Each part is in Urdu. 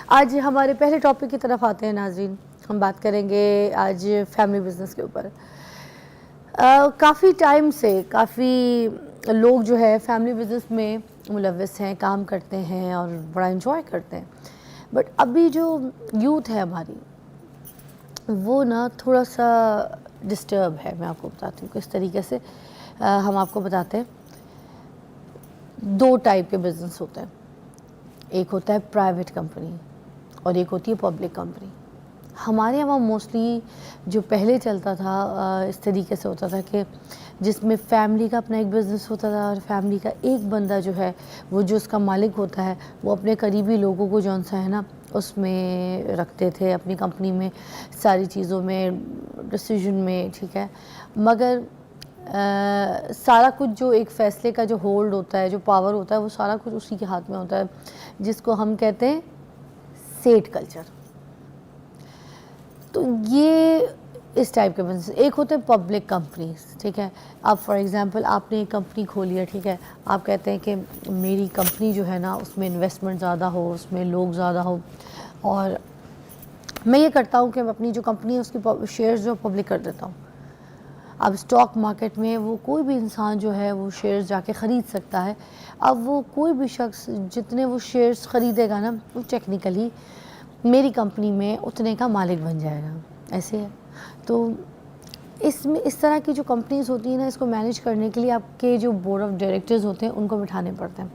آج ہمارے پہلے ٹاپک کی طرف آتے ہیں ناظرین. ہم بات کریں گے آج فیملی بزنس کے اوپر. کافی ٹائم سے کافی لوگ جو ہے فیملی بزنس میں ملوث ہیں, کام کرتے ہیں اور بڑا انجوائے کرتے ہیں. بٹ ابھی جو یوتھ ہے ہماری وہ نا تھوڑا سا ڈسٹرب ہے. میں آپ کو بتاتی ہوں کس طریقے سے. ہم آپ کو بتاتے ہیں دو ٹائپ کے بزنس ہوتے ہیں. ایک ہوتا ہے پرائیویٹ کمپنی اور ایک ہوتی ہے پبلک کمپنی. ہمارے یہاں موسٹلی جو پہلے چلتا تھا اس طریقے سے ہوتا تھا کہ جس میں فیملی کا اپنا ایک بزنس ہوتا تھا اور فیملی کا ایک بندہ جو ہے وہ جو اس کا مالک ہوتا ہے وہ اپنے قریبی لوگوں کو جون سا ہے نا اس میں رکھتے تھے اپنی کمپنی میں, ساری چیزوں میں, ڈیسیژن میں. ٹھیک ہے, مگر سارا کچھ جو ایک فیصلے کا جو ہولڈ ہوتا ہے, جو پاور ہوتا ہے, وہ سارا کچھ اسی کے ہاتھ میں ہوتا ہے, جس کو ہم کہتے ہیں سیٹ کلچر. تو یہ اس ٹائپ کے بزنس. ایک ہوتے ہیں پبلک کمپنیز. ٹھیک ہے, اب فار ایگزامپل آپ نے ایک کمپنی کھولی ہے. ٹھیک ہے, آپ کہتے ہیں کہ میری کمپنی جو ہے نا اس میں انویسٹمنٹ زیادہ ہو, اس میں لوگ زیادہ ہو, اور میں یہ کرتا ہوں کہ میں اپنی جو کمپنی ہے اس کی شیئرز جو پبلک کر دیتا ہوں. اب اسٹاک مارکیٹ میں وہ کوئی بھی انسان جو ہے وہ شیئرز جا کے خرید سکتا ہے. اب وہ کوئی بھی شخص جتنے وہ شیئرز خریدے گا نا وہ ٹیکنیکلی میری کمپنی میں اتنے کا مالک بن جائے گا. ایسے ہے. تو اس میں اس طرح کی جو کمپنیز ہوتی ہیں نا اس کو مینیج کرنے کے لیے آپ کے جو بورڈ آف ڈائریکٹرز ہوتے ہیں ان کو بٹھانے پڑتے ہیں,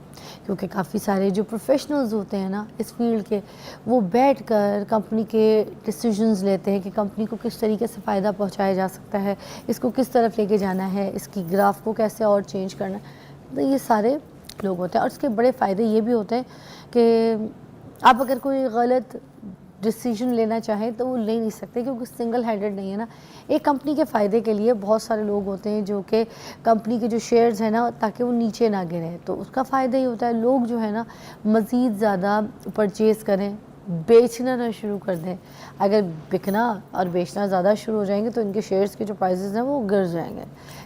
کیونکہ کافی سارے جو پروفیشنلز ہوتے ہیں نا اس فیلڈ کے وہ بیٹھ کر کمپنی کے ڈیسیژنز لیتے ہیں کہ کمپنی کو کس طریقے سے فائدہ پہنچایا جا سکتا ہے, اس کو کس طرف لے کے جانا ہے, اس کی گراف کو کیسے اور چینج کرنا ہے. تو یہ سارے لوگ ہوتے ہیں اور اس کے بڑے فائدے یہ بھی ہوتے ہیں کہ آپ اگر کوئی غلط ڈیسیژن لینا چاہیں تو وہ لے نہیں سکتے, کیونکہ سنگل ہینڈڈ نہیں ہے نا. ایک کمپنی کے فائدے کے لیے بہت سارے لوگ ہوتے ہیں جو کہ کمپنی کے جو شیئرز ہیں نا تاکہ وہ نیچے نہ گریں, تو اس کا فائدہ ہی ہوتا ہے لوگ جو ہے نا مزید زیادہ پرچیز کریں, بیچنا نہ شروع کر دیں. اگر بکنا اور بیچنا زیادہ شروع ہو جائیں گے تو ان کے شیئرز کے جو پرائزز ہیں وہ گر جائیں گے.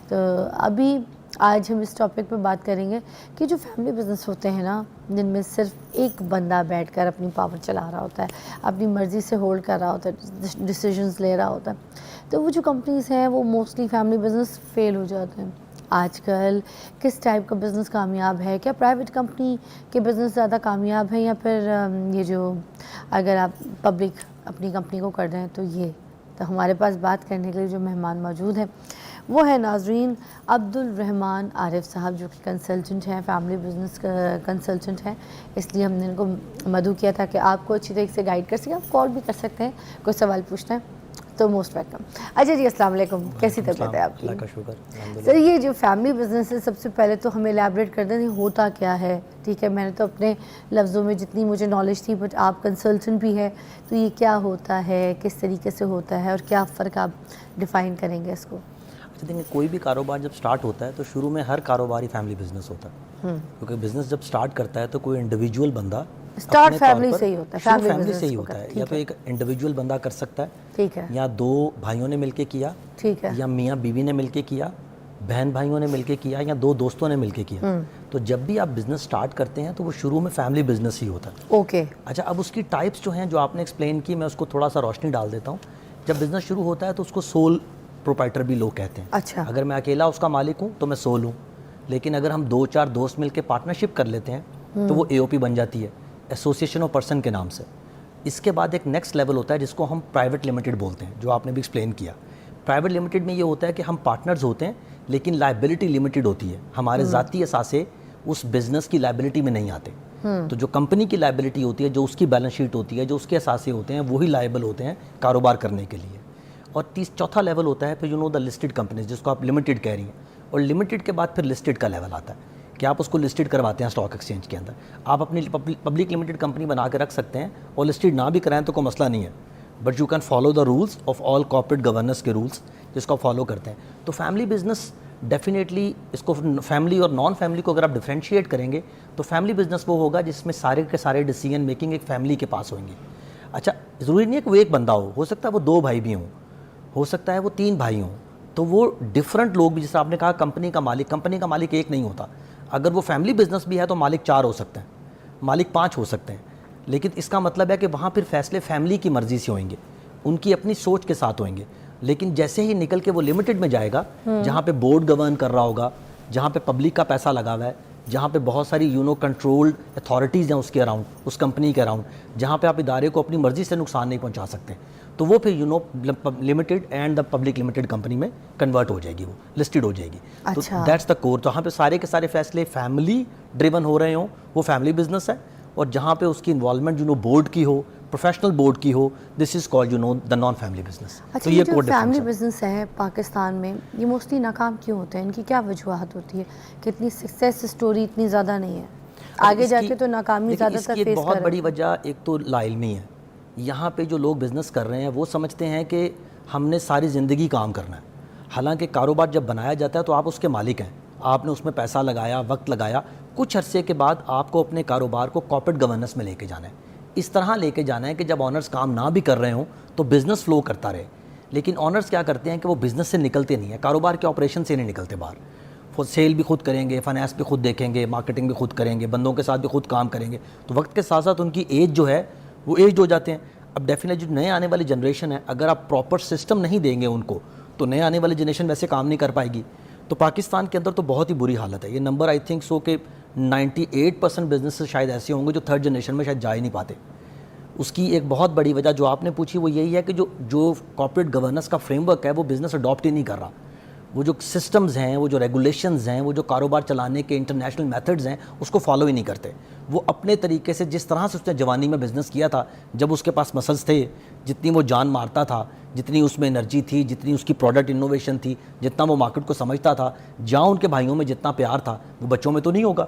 تو ابھی آج ہم اس ٹاپک پہ بات کریں گے کہ جو فیملی بزنس ہوتے ہیں نا جن میں صرف ایک بندہ بیٹھ کر اپنی پاور چلا رہا ہوتا ہے, اپنی مرضی سے ہولڈ کر رہا ہوتا ہے, ڈیسیژنز لے رہا ہوتا ہے, تو وہ جو کمپنیز ہیں وہ موسٹلی فیملی بزنس فیل ہو جاتے ہیں. آج کل کس ٹائپ کا بزنس کامیاب ہے؟ کیا پرائیویٹ کمپنی کے بزنس زیادہ کامیاب ہیں یا پھر یہ جو اگر آپ پبلک اپنی کمپنی کو کر رہے ہیں تو یہ. تو ہمارے پاس بات کرنے کے لیے جو مہمان موجود ہیں وہ ہے ناظرین عبدالرحمان عارف صاحب, جو کہ کنسلٹنٹ ہیں, فیملی بزنس کنسلٹنٹ ہیں. اس لیے ہم نے ان کو مدعو کیا تھا کہ آپ کو اچھی طریقے سے گائیڈ کر سکیں. آپ کال بھی کر سکتے ہیں, کوئی سوال پوچھنا ہے تو موسٹ ویلکم. اچھا جی, السلام علیکم, کیسی طبیعت ہے آپ کی؟ اللہ کا شکر. سر یہ جو فیملی بزنس ہے سب سے پہلے تو ہمیں الیبریٹ کر دیں ہوتا کیا ہے. ٹھیک ہے, میں نے تو اپنے لفظوں میں جتنی مجھے نالج تھی, بٹ آپ کنسلٹنٹ بھی ہے تو یہ کیا ہوتا ہے, کس طریقے سے ہوتا ہے اور کیا فرق آپ ڈیفائن کریں گے اس کو؟ اچھا دیکھیں, کوئی بھی کاروبار جب سٹارٹ ہوتا ہے تو شروع میں ہر کاروبار ہی فیملی بزنس ہوتا ہے, کیونکہ بزنس جب سٹارٹ کرتا ہے تو کوئی انڈیویجول بندہ اسٹارٹ فیملی سے ہی ہوتا ہے, فیملی سے ہی ہوتا ہے. یا تو ایک انڈیویجول بندہ کر سکتا ہے, ٹھیک ہے, یا دو بھائیوں نے مل کے کیا, ٹھیک ہے, یا میاں بیوی نے مل کے کیا, بہن بھائیوں نے مل کے کیا, یا دو دوستوں نے مل کے کیا. تو جب بھی آپ بزنس سٹارٹ کرتے ہیں تو وہ شروع میں فیملی بزنس ہی ہوتا ہے. اوکے. اچھا, اب اس کی ٹائپس جو ہیں جو آپ نے ایکسپلین کی, میں اس کو تھوڑا سا روشنی ڈال دیتا ہوں. جب بزنس شروع ہوتا ہے تو اس کو سول پروپرائٹر بھی لوگ کہتے ہیں. اچھا, اگر میں اکیلا اس کا مالک ہوں تو میں سول ہوں, لیکن اگر ہم دو چار دوست مل کے پارٹنرشپ کر لیتے ہیں تو وہ اے او پی بن جاتی ہے, ایسوسیشن آف پرسن کے نام سے. اس کے بعد ایک نیکسٹ لیول ہوتا ہے جس کو ہم پرائیویٹ لمیٹڈ بولتے ہیں, جو آپ نے بھی ایکسپلین کیا. پرائیویٹ لمیٹڈ میں یہ ہوتا ہے کہ ہم پارٹنرز ہوتے ہیں لیکن لائبلٹی لمیٹڈ ہوتی ہے, ہمارے ذاتی اثاثے اس بزنس کی لائبلٹی میں نہیں آتے. تو جو کمپنی کی لائبلٹی ہوتی ہے, جو اس کی بیلنس شیٹ ہوتی ہے, جو اس کے اثاثے ہوتے ہیں, وہی لائبل ہوتے ہیں کاروبار کرنے کے لیے. اور چوتھا لیول ہوتا ہے پھر دا لسٹڈ کمپنیز, جس کو آپ لمیٹڈ کہہ رہی ہیں. اور لمیٹڈ کے بعد پھر لسٹڈ کا لیول آتا ہے کہ آپ اس کو لسٹڈ کرواتے ہیں اسٹاک ایکسچینج کے اندر. آپ اپنی پبلک لمیٹڈ کمپنی بنا کے رکھ سکتے ہیں اور لسٹڈ نہ بھی کرائیں تو کوئی مسئلہ نہیں ہے, but you can follow the rules of all corporate governance کے رولس, جس کو آپ فالو کرتے ہیں. تو فیملی بزنس ڈیفینیٹلی, اس کو فیملی اور نان فیملی کو اگر آپ ڈیفرینشیٹ کریں گے تو فیملی بزنس وہ ہوگا جس میں سارے کے سارے ڈیسیجن میکنگ ایک فیملی کے پاس ہوئیں گے. اچھا, ضروری نہیں ہے کہ وہ ایک بندہ ہو سکتا ہے وہ دو بھائی بھی ہوں, ہو سکتا ہے وہ تین بھائی ہوں. تو وہ ڈفرنٹ لوگ بھی, جیسے آپ نے کہا کمپنی کا مالک ایک نہیں ہوتا. اگر وہ فیملی بزنس بھی ہے تو مالک چار ہو سکتے ہیں, مالک پانچ ہو سکتے ہیں. لیکن اس کا مطلب ہے کہ وہاں پھر فیصلے فیملی کی مرضی سے ہوئیں گے, ان کی اپنی سوچ کے ساتھ ہوئیں گے. لیکن جیسے ہی نکل کے وہ لمیٹڈ میں جائے گا, جہاں پہ بورڈ گورن کر رہا ہوگا, جہاں پہ پبلک کا پیسہ لگا ہوا ہے, جہاں پہ بہت ساری کنٹرولڈ اتھارٹیز ہیں اس کے اراؤنڈ, اس کمپنی کے اراؤنڈ, جہاں پہ آپ ادارے کو اپنی مرضی سے نقصان نہیں پہنچا سکتے, تو وہ پھر limited and the public limited company میں کنورٹ ہو جائے گی, وہ لسٹڈ ہو جائے گی. تو دیٹس دا کور. تو وہاں پہ سارے کے سارے فیصلے فیملی ڈریون ہو رہے ہوں, وہ فیملی بزنس ہے. اور جہاں پہ اس کی انوالومنٹ بورڈ کی ہو, پروفیشنل بورڈ کی ہو, this is called the non family business. اچھا, یہ جو فیملی بزنس ہے پاکستان میں, یہ موسٹلی ناکام کیوں ہوتے ہیں؟ ان کی کیا وجوہات ہوتی ہے کہ اتنی سکسیس اسٹوری اتنی زیادہ نہیں ہے, آگے جا کے تو ناکامی زیادہ تر فیس کر رہے ہیں؟ بہت بڑی وجہ ایک تو لا علمی ہے. یہاں پہ جو لوگ بزنس کر رہے ہیں وہ سمجھتے ہیں کہ ہم نے ساری زندگی کام کرنا ہے. حالانکہ کاروبار جب بنایا جاتا ہے تو آپ اس کے مالک ہیں, آپ نے اس میں پیسہ لگایا, وقت لگایا, کچھ عرصے کے بعد آپ کو اپنے کاروبار کو کارپوریٹ گورننس میں لے کے جانا ہے. اس طرح لے کے جانا ہے کہ جب آنرز کام نہ بھی کر رہے ہوں تو بزنس فلو کرتا رہے. لیکن آنرز کیا کرتے ہیں کہ وہ بزنس سے نکلتے نہیں ہیں, کاروبار کے آپریشن سے نہیں نکلتے باہر. سیل بھی خود کریں گے, فائنانس بھی خود دیکھیں گے, مارکیٹنگ بھی خود کریں گے, بندوں کے ساتھ بھی خود کام کریں گے. تو وقت کے ساتھ ساتھ ان کی ایج جو ہے وہ ایجڈ ہو جاتے ہیں. اب ڈیفینیٹ جو نئے آنے والی جنریشن ہے, اگر آپ پراپر سسٹم نہیں دیں گے ان کو تو نئے آنے والی جنریشن ویسے کام نہیں کر پائے گی. تو پاکستان کے اندر تو بہت ہی بری حالت ہے. یہ نمبر آئی تھنک سو کہ 98% بزنس شاید ایسے ہوں گے جو تھرڈ جنریشن میں شاید جا ہی نہیں پاتے. اس کی ایک بہت بڑی وجہ جو آپ نے پوچھی وہ یہی ہے کہ جو کارپوریٹ گورننس کا فریم ورک ہے وہ بزنس اڈاپٹ ہی نہیں کر رہا. وہ جو سسٹمز ہیں, وہ جو ریگولیشنز ہیں, وہ جو کاروبار چلانے کے انٹرنیشنل میتھڈز ہیں, اس کو فالو ہی نہیں کرتے. وہ اپنے طریقے سے جس طرح سے اس نے جوانی میں بزنس کیا تھا, جب اس کے پاس مسلز تھے, جتنی وہ جان مارتا تھا, جتنی اس میں انرجی تھی, جتنی اس کی پروڈکٹ انوویشن تھی, جتنا وہ مارکیٹ کو سمجھتا تھا, جہاں ان کے بھائیوں میں جتنا پیار تھا وہ بچوں میں تو نہیں ہوگا.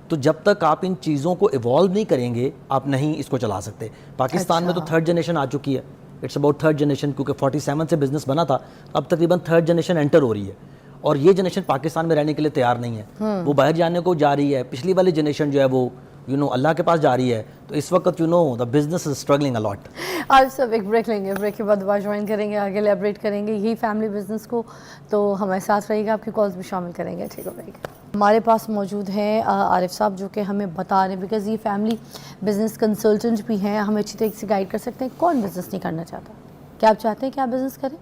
تو جب تک آپ ان چیزوں کو ایوالو نہیں کریں گے آپ نہیں اس کو چلا سکتے. پاکستان میں تو تھرڈ جنریشن آ چکی ہے, اٹس اباؤٹ تھرڈ جنریشن, کیونکہ 47 سے بزنس بنا تھا, اب تقریباً تھرڈ جنریشن انٹر ہو رہی ہے. اور یہ جنریشن پاکستان میں رہنے کے لیے تیار نہیں ہے, وہ باہر جانے کو جا رہی ہے. پچھلی والی جنریشن جو ہے وہ اللہ کے پاس جا رہی ہے. تو اس وقت the business is struggling allot. آج سب ایک بریک لیں گے, بریک کے بعد دوبارہ جوائن کریں گے, آگے ایلیبریٹ کریں گے یہی فیملی بزنس کو. تو ہمارے ساتھ رہے گا, آپ کی کالز بھی شامل کریں گے. ٹھیک ہے بریک. ہمارے پاس موجود ہیں عارف صاحب جو کہ ہمیں بتا رہے ہیں, بیکاز یہ فیملی بزنس کنسلٹنٹ بھی ہیں, ہمیں اچھی طریقے سے گائیڈ کر سکتے ہیں. کون بزنس نہیں کرنا چاہتا؟ کیا آپ چاہتے ہیں کہ آپ بزنس کریں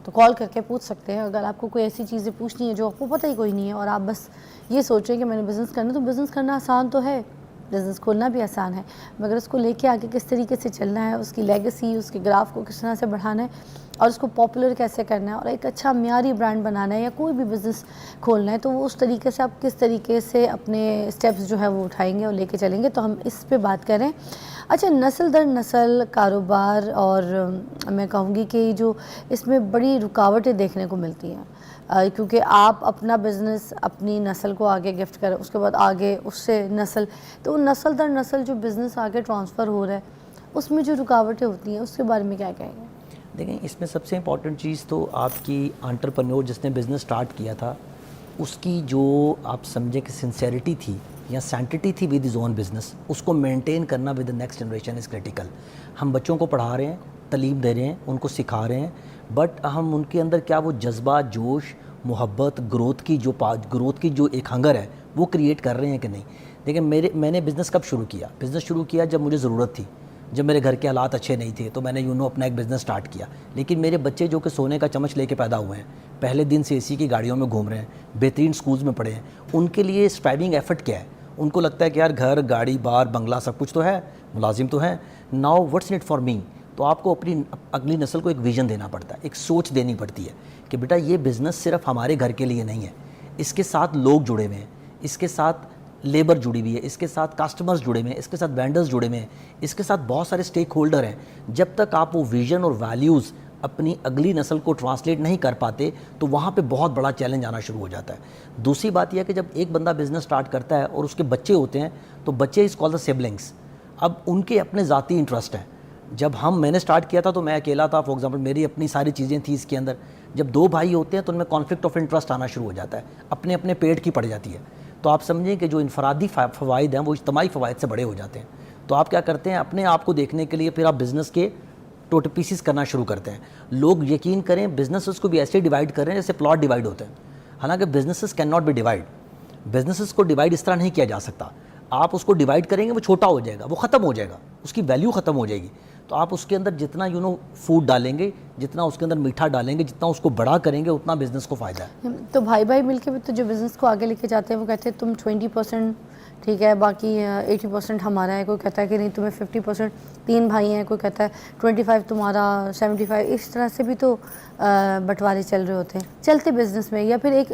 تو کال کر کے پوچھ سکتے ہیں. اگر آپ کو کوئی ایسی چیزیں پوچھنی ہے جو آپ کو پتہ ہی کوئی نہیں ہے اور آپ بس یہ سوچ رہے ہیں کہ میں نے بزنس کرنا, تو بزنس کرنا آسان تو ہے, بزنس کھولنا بھی آسان ہے, مگر اس کو لے کے آگے کس طریقے سے چلنا ہے, اس کی لیگسی, اس کے گراف کو کس طرح سے بڑھانا ہے اور اس کو پاپولر کیسے کرنا ہے اور ایک اچھا معیاری برانڈ بنانا ہے یا کوئی بھی بزنس کھولنا ہے, تو وہ اس طریقے سے آپ کس طریقے سے اپنے اسٹیپس جو ہے وہ اٹھائیں گے اور لے کے چلیں گے. تو ہم اس پہ بات کریں. اچھا, نسل در نسل کاروبار, اور میں کہوں گی کہ جو اس میں بڑی رکاوٹیں دیکھنے کو ملتی ہیں, کیونکہ آپ اپنا بزنس اپنی نسل کو آگے گفٹ کریں, اس کے بعد آگے اس سے نسل, تو نسل در نسل جو بزنس آگے ٹرانسفر ہو رہا ہے اس میں جو رکاوٹیں ہوتی ہیں اس کے بارے میں کیا کہیں گے؟ دیکھیں, اس میں سب سے امپورٹنٹ چیز تو آپ کی انٹرپرینور جس نے بزنس سٹارٹ کیا تھا اس کی جو آپ سمجھیں کہ سنسیریٹی تھی یا سینٹٹی تھی ود ہز اون بزنس, اس کو مینٹین کرنا with the next generation is critical. ہم بچوں کو پڑھا رہے ہیں, تعلیم دے رہے ہیں, ان کو سکھا رہے ہیں, بٹ ہم ان کے اندر کیا وہ جذبہ, جوش, محبت, گروتھ کی جو ایک ہنگر ہے وہ کریٹ کر رہے ہیں کہ نہیں؟ دیکھیں, میں نے بزنس کب شروع کیا؟ بزنس شروع کیا جب مجھے ضرورت تھی, جب میرے گھر کے حالات اچھے نہیں تھے, تو میں نے اپنا ایک بزنس سٹارٹ کیا. لیکن میرے بچے جو کہ سونے کا چمچ لے کے پیدا ہوئے ہیں, پہلے دن سے اسی کی گاڑیوں میں گھوم رہے ہیں, بہترین سکولز میں پڑھے ہیں, ان کے لیے اسٹرائیونگ ایفرٹ کیا ہے؟ ان کو لگتا ہے کہ یار گھر, گاڑی, بار, بنگلہ سب کچھ تو ہے, ملازم تو ہیں, now what's in it for me. تو آپ کو اپنی اگلی نسل کو ایک ویژن دینا پڑتا ہے, ایک سوچ دینی پڑتی ہے کہ بیٹا یہ بزنس صرف ہمارے گھر کے لیے نہیں ہے, اس کے ساتھ لوگ جڑے ہوئے ہیں, اس کے ساتھ لیبر جڑی ہوئی ہے, اس کے ساتھ کسٹمرز جڑے ہوئے ہیں, اس کے ساتھ وینڈرز جڑے ہوئے ہیں, اس کے ساتھ بہت سارے اسٹیک ہولڈر ہیں. جب تک آپ وہ ویژن اور ویلیوز اپنی اگلی نسل کو ٹرانسلیٹ نہیں کر پاتے تو وہاں پہ بہت بڑا چیلنج آنا شروع ہو جاتا ہے. دوسری بات یہ ہے کہ جب ایک بندہ بزنس سٹارٹ کرتا ہے اور اس کے بچے ہوتے ہیں تو بچے از کال دا سبلنگس. اب ان کے اپنے ذاتی انٹرسٹ ہیں. جب میں نے سٹارٹ کیا تھا تو میں اکیلا تھا, فار ایگزامپل میری اپنی ساری چیزیں تھیں اس کے اندر. جب دو بھائی ہوتے ہیں تو ان میں کانفلکٹ آف انٹرسٹ آنا شروع ہو جاتا ہے, اپنے اپنے پیٹ کی پڑ جاتی ہے. تو آپ سمجھیں کہ جو انفرادی فوائد ہیں وہ اجتماعی فوائد سے بڑے ہو جاتے ہیں. تو آپ کیا کرتے ہیں, اپنے آپ کو دیکھنے کے لیے پھر آپ بزنس کے ٹوٹل پیسز کرنا شروع کرتے ہیں. لوگ یقین کریں بزنسز کو بھی ایسے ڈیوائڈ کر رہے ہیں جیسے پلاٹ ڈیوائڈ ہوتے ہیں, حالانکہ businesses can not be divide. Businesses کو ڈیوائڈ اس طرح نہیں کیا جا سکتا. آپ اس کو ڈیوائڈ کریں گے وہ چھوٹا ہو جائے گا, وہ ختم ہو جائے گا, اس کی ویلیو ختم ہو جائے گی. تو آپ اس کے اندر جتنا فوڈ ڈالیں گے, جتنا اس کے اندر میٹھا ڈالیں گے, جتنا اس کو بڑا کریں گے, اتنا بزنس کو فائدہ ہے. تو بھائی بھائی مل کے بھی تو جو بزنس کو آگے لے کے جاتے ہیں وہ کہتے ہیں تم 20% ٹھیک ہے, باقی 80% ہمارا ہے, کوئی کہتا ہے کہ نہیں تمہیں 50%, 3 بھائی ہیں, کوئی کہتا ہے 25 تمہارا 75, اس طرح سے بھی تو بٹوارے چل رہے ہوتے ہیں چلتے بزنس میں. یا پھر ایک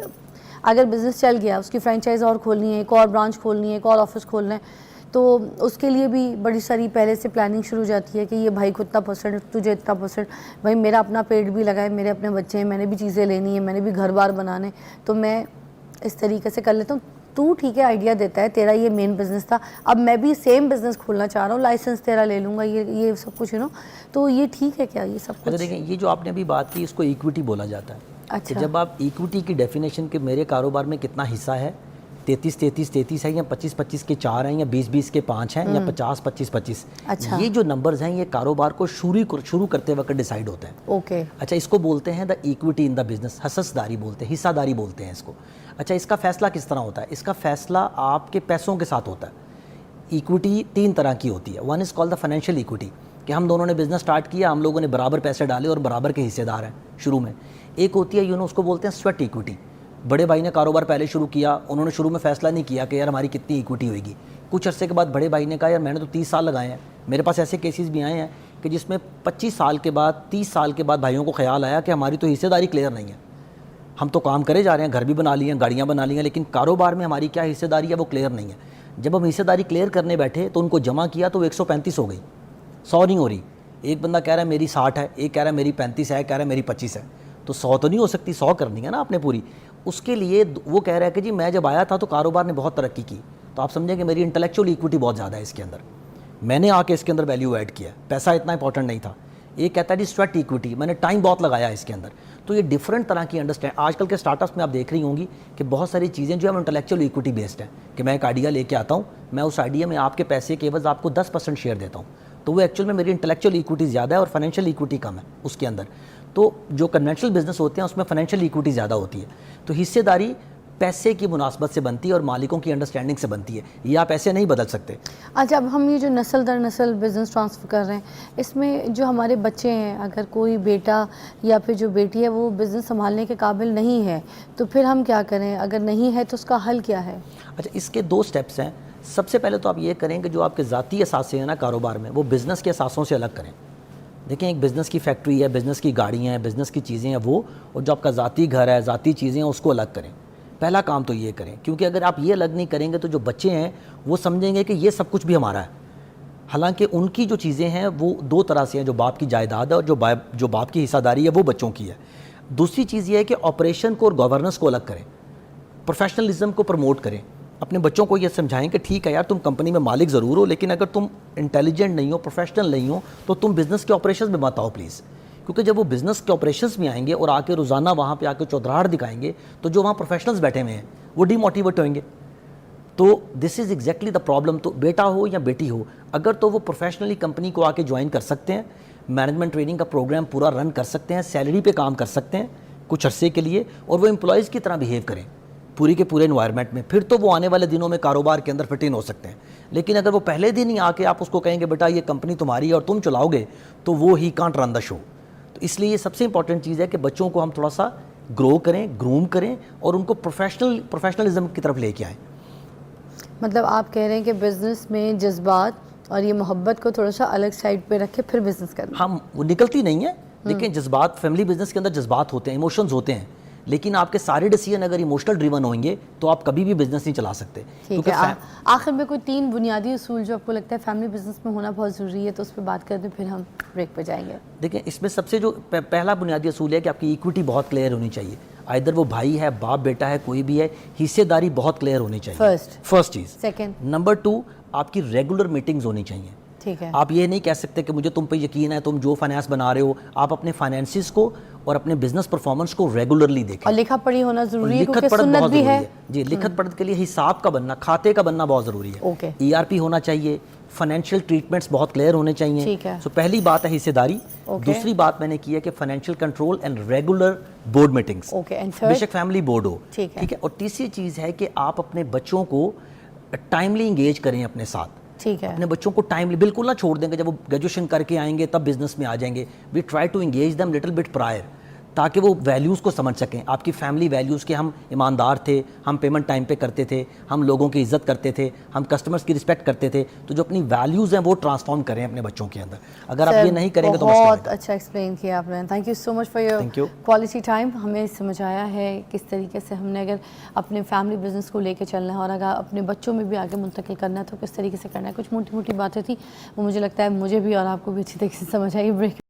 اگر بزنس چل گیا, اس کی فرینچائز اور کھولنی ہے, ایک اور برانچ کھولنی ہے, ایک اور آفس کھولنا ہے, تو اس کے لیے بھی بڑی ساری پہلے سے پلاننگ شروع ہو جاتی ہے کہ یہ بھائی کو اتنا پرسنٹ, تجھے اتنا پرسنٹ, بھائی میرا اپنا پیٹ بھی لگا ہے, میرے اپنے بچے ہیں, میں نے بھی چیزیں لینی ہیں, میں نے بھی گھر بار بنانے, تو میں اس طریقے سے کر لیتا ہوں. تو ٹھیک ہے آئیڈیا دیتا ہے, تیرا یہ مین بزنس تھا, اب میں بھی سیم بزنس کھولنا چاہ رہا ہوں, لائسنس تیرا لے لوں گا, یہ سب کچھ تو یہ ٹھیک ہے کیا یہ سب کچھ؟ دیکھیں یہ جو آپ نے ابھی بات کی اس کو ایکویٹی بولا جاتا ہے. اچھا, جب آپ ایکویٹی کی ڈیفینیشن کہ میرے کاروبار میں کتنا حصہ ہے, 33 ہے یا 25 کے 4 ہیں یا 20 کے 5 ہیں یا 50 25. یہ جو نمبرز ہیں یہ کاروبار کو شروع کرتے وقت ڈیسائیڈ ہوتے ہیں. اوکے, اچھا, اس کو بولتے ہیں the equity in the business, حصص داری بولتے ہیں, حصہ داری بولتے ہیں اس کو. اچھا, اس کا فیصلہ کس طرح ہوتا ہے؟ اس کا فیصلہ آپ کے پیسوں کے ساتھ ہوتا ہے. ایکویٹی 3 طرح کی ہوتی ہے. One is call the financial equity, کہ ہم دونوں نے بزنس سٹارٹ کیا, ہم لوگوں نے برابر پیسے ڈالے اور برابر کے حصے دار ہیں شروع میں. ایک ہوتی ہے اس کو بولتے ہیں سویٹ ایکویٹی. بڑے بھائی نے کاروبار پہلے شروع کیا, انہوں نے شروع میں فیصلہ نہیں کیا کہ یار ہماری کتنی ایکویٹی ہوئے گی. کچھ عرصے کے بعد بڑے بھائی نے کہا یار میں نے تو 30 سال لگائے ہیں. میرے پاس ایسے کیسز بھی آئے ہیں کہ جس میں 25 سال کے بعد 30 سال کے بعد بھائیوں کو خیال آیا کہ ہماری تو حصے داری کلیئر نہیں ہے, ہم تو کام کرے جا رہے ہیں, گھر بھی بنا لیے ہیں, گاڑیاں بنا لی ہیں, لیکن کاروبار میں ہماری کیا حصے داری ہے وہ کلیئر نہیں ہے. جب ہم حصے داری کلیئر کرنے بیٹھے تو ان کو جمع کیا تو 135 ہو گئی, 100 نہیں ہو رہی. ایک بندہ کہہ رہا ہے میری 60 ہے, ایک کہہ رہا ہے میری 35 ہے, ایک کہہ رہا ہے میری 25 ہے. تو 100 تو نہیں ہو سکتی, 100 کرنی ہے نا آپ نے پوری. اس کے لیے وہ کہہ رہا ہے کہ جی میں جب آیا تھا تو کاروبار نے بہت ترقی کی, تو آپ سمجھیں کہ میری انٹلیکچوئل ایکویٹی بہت زیادہ ہے اس کے اندر, میں نے آ کے اس کے اندر ویلیو ایڈ کیا, پیسہ اتنا امپورٹنٹ نہیں تھا. ایک کہتا ہے جی سویٹ ایکویٹی, میں نے ٹائم بہت لگایا اس کے اندر. تو یہ ڈفرنٹ طرح کی انڈرسٹینڈ, آج کل کے اسٹارٹ اپس میں آپ دیکھ رہی ہوں گی کہ بہت ساری چیزیں جو ہے انٹلیکچوئل ایکویٹی بیسڈ ہیں, کہ میں ایک آئیڈیا لے کے آتا ہوں, میں اس آئیڈیا میں آپ کے پیسے کے عوض آپ کو 10% شیئر دیتا ہوں, تو وہ ایکچوئل میں میری انٹلیکچوئل ایکویٹی زیادہ ہے اور فائنینشیل ایکویٹی کم ہے اس کے اندر. تو جو کنونشنل بزنس ہوتے ہیں اس میں فائنینشیل ایکویٹی زیادہ ہوتی ہے. تو حصے داری پیسے کی مناسبت سے بنتی ہے اور مالکوں کی انڈرسٹینڈنگ سے بنتی ہے, یہ آپ ایسے نہیں بدل سکتے. اچھا, اب ہم یہ جو نسل در نسل بزنس ٹرانسفر کر رہے ہیں, اس میں جو ہمارے بچے ہیں, اگر کوئی بیٹا یا پھر جو بیٹی ہے وہ بزنس سنبھالنے کے قابل نہیں ہے تو پھر ہم کیا کریں؟ اگر نہیں ہے تو اس کا حل کیا ہے؟ اچھا, اس کے 2 سٹیپس ہیں. سب سے پہلے تو آپ یہ کریں کہ جو آپ کے ذاتی اثاثے ہیں نا کاروبار میں, وہ بزنس کے اثاثوں سے الگ کریں. دیکھیں ایک بزنس کی فیکٹری ہے, بزنس کی گاڑیاں ہیں, بزنس کی چیزیں ہیں وہ, اور جو آپ کا ذاتی گھر ہے, ذاتی چیزیں ہیں, اس کو الگ کریں. پہلا کام تو یہ کریں, کیونکہ اگر آپ یہ الگ نہیں کریں گے تو جو بچے ہیں وہ سمجھیں گے کہ یہ سب کچھ بھی ہمارا ہے, حالانکہ ان کی جو چیزیں ہیں وہ 2 طرح سے ہیں, جو باپ کی جائیداد ہے اور جو باپ کی حصہ داری ہے وہ بچوں کی ہے. دوسری چیز یہ ہے کہ آپریشن کو اور گورننس کو الگ کریں, پروفیشنلزم کو پروموٹ کریں. اپنے بچوں کو یہ سمجھائیں کہ ٹھیک ہے یار تم کمپنی میں مالک ضرور ہو, لیکن اگر تم انٹیلیجنٹ نہیں ہو, پروفیشنل نہیں ہو, تو تم بزنس کے آپریشنز میں مت آؤ پلیز. کیونکہ جب وہ بزنس کے آپریشنز میں آئیں گے اور آ کے روزانہ وہاں پہ آ کے چودراہٹ دکھائیں گے, تو جو وہاں پروفیشنلز بیٹھے ہوئے ہیں وہ ڈی موٹیویٹ ہوئیں گے. تو دس از ایگزیکٹلی دا پرابلم. تو بیٹا ہو یا بیٹی ہو, اگر تو وہ پروفیشنلی کمپنی کو آ کے جوائن کر سکتے ہیں, مینجمنٹ ٹریننگ کا پروگرام پورا رن کر سکتے ہیں, سیلری پہ کام کر سکتے ہیں کچھ عرصے کے لیے, اور وہ امپلائیز کی طرح بیہیو کریں پوری کے پورے انوائرمنٹ میں, پھر تو وہ آنے والے دنوں میں کاروبار کے اندر فٹ ان ہو سکتے ہیں. لیکن اگر وہ پہلے دن ہی آ کے آپ اس کو کہیں گے بیٹا یہ کمپنی تمہاری ہے اور تم چلاؤ گے, تو وہ ہی کانٹ رن دا شو. تو اس لیے یہ سب سے امپورٹنٹ چیز ہے کہ بچوں کو ہم تھوڑا سا گرو کریں, گروم کریں, اور ان کو پروفیشنلزم کی طرف لے کے آئیں. مطلب آپ کہہ رہے ہیں کہ بزنس میں جذبات اور یہ محبت کو تھوڑا سا الگ سائڈ پہ رکھے پھر بزنس کرنا. ہم وہ نکلتی نہیں ہے. دیکھیں جذبات, فیملی بزنس کے اندر جذبات ہوتے ہیں, ایموشنز ہوتے ہیں, لیکن آپ کے سارے ڈیسیژن اگر ایموشنل ڈریون ہوئیں گے تو آپ کبھی بھی بزنس نہیں چلا سکتے. ٹھیک ہے, آخر میں کوئی 3 بنیادی اصول جو آپ کو لگتا ہے فیملی بزنس میں ہونا بہت ضروری ہے, تو اس پہ بات کر دیں پھر ہم بریک پہ جائیں گے. دیکھیں اس میں سب سے جو پہلا بنیادی اصول ہے کہ آپ کی ایکویٹی بہت کلیئر ہونی چاہیے. ادھر وہ بھائی ہے, باپ بیٹا ہے, کوئی بھی ہے, حصے داری بہت کلیئر ہونی چاہیے. فرسٹ چیز. سیکنڈ, نمبر 2, آپ کی ریگولر میٹنگز ہونی چاہیے. ٹھیک ہے, آپ یہ نہیں کہہ سکتے کہ مجھے تم پہ یقین ہے, تم جو فائنانس بنا رہے ہو, آپ اپنے فائنینسز کو اور اپنے بزنس پرفارمنس کو ریگولرلی دیکھیں. اور لکھا پڑھی ہونا ضروری ہے, لکھت پڑھت بہت ضروری ہے. جی, لکھت پڑھت کے لیے حساب کا بننا, کھاتے کا بننا بہت ضروری ہے. ERP ہونا چاہیے, فائنینشیل ٹریٹمنٹس بہت کلیئر ہونے چاہیے. سو پہلی بات ہے حصے داری. دوسری بات میں نے کی ہے کہ financial control and regular board meetings, بے شک فیملی بورڈ ہو. ٹھیک ہے. اور تیسری چیز ہے کہ آپ اپنے بچوں کو ٹائملی انگیج کریں اپنے ساتھ. ٹھیک ہے. اپنے بچوں کو ٹائملی بالکل نہ چھوڑ دیں کہ جب وہ گریجویشن کر کے آئیں گے تب بزنس میں آ جائیں گے. We try to engage them little bit prior تاکہ وہ ویلیوز کو سمجھ سکیں. آپ کی فیملی ویلیوز کے ہم ایماندار تھے, ہم پیمنٹ ٹائم پہ کرتے تھے, ہم لوگوں کی عزت کرتے تھے, ہم کسٹمرز کی رسپیکٹ کرتے تھے. تو جو اپنی ویلیوز ہیں وہ ٹرانسفارم کریں اپنے بچوں کے اندر. اگر آپ یہ نہیں کریں گے تو مسئلہ بہت اچھا ایکسپلین کیا آپ نے. Thank you so much for your quality time. ہمیں سمجھ آیا ہے کس طریقے سے ہم نے اگر اپنے فیملی بزنس کو لے کے چلنا ہے اور اگر اپنے بچوں میں بھی آگے منتقل کرنا ہے تو کس طریقے سے کرنا ہے. کچھ موٹی موٹی باتیں تھیں وہ مجھے لگتا ہے مجھے بھی اور آپ کو بھی اچھی طریقے سے سمجھ آئی. بریک